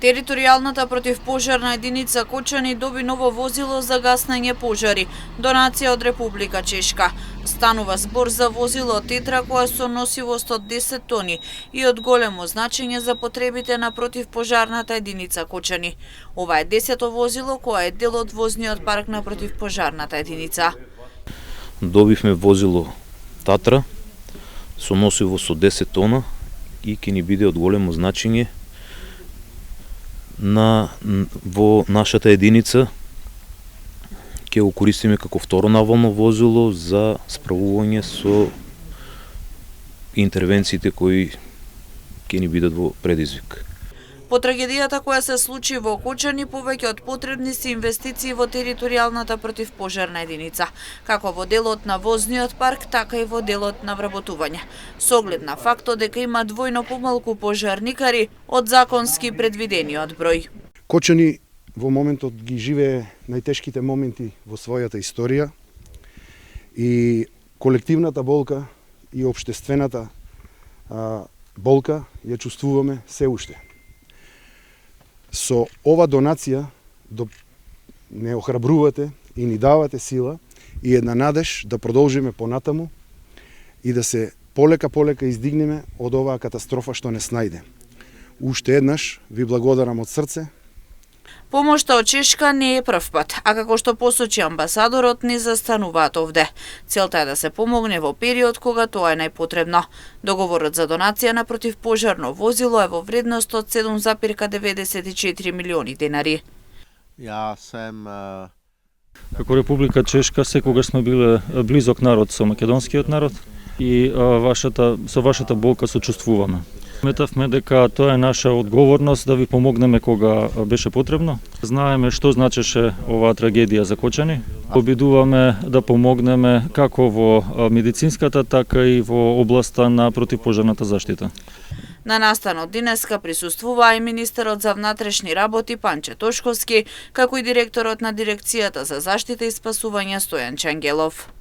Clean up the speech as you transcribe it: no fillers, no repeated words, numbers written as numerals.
Територијалната противпожарна единица Кочани доби ново возило за гаснење пожари, донација од Република Чешка. Станува збор за возило Тетра кое со носивост од 10 тони и од големо значење за потребите на противпожарната единица Кочани. Ова е 10-то возило кое е дел од возниот парк на противпожарната единица. Добивме возило Татра со носивост од 10 тона и ќе ни биде од големо значење во нашата единица. Ќе го користиме како второ навално возило за справување со интервенциите кои ќе ни бидат во предизвик. По трагедијата која се случи во Кочани, повеќе од потребни се инвестиции во територијалната противпожарна единица, како во делот на возниот парк, така и во делот на вработување. Со оглед на фактот дека има двојно помалку пожарникари од законски предвидениот број. Кочани во моментот ги живее најтешките моменти во својата историја и колективната болка и општествената болка ја чувствуваме се уште. Со ова донација не охрабрувате и ни давате сила и една надеж да продолжиме понатаму и да се полека издигнеме од оваа катастрофа што не снајде. Уште еднаш ви благодарам од срце. Помошта од Чешка не е прв пат, а како што посочи амбасадорот, не застануваат овде. Целта е да се помогне во период кога тоа е најпотребно. Договорот за донација на противпожарно возило е во вредност од 7,94 милиони денари. Како Република Чешка секогаш сме биле близок народ со македонскиот народ и со вашата болка сочувствуваме. Сметавме дека тоа е наша одговорност да ви помогнеме кога беше потребно. Знаеме што значеше оваа трагедија за Кочани. Обидуваме да помогнеме како во медицинската, така и во областа на противпожарната заштита. На настанот денеска присуствуваа и министерот за внатрешни работи Панче Тошковски, како и директорот на дирекцијата за заштита и спасување Стојан Чангелов.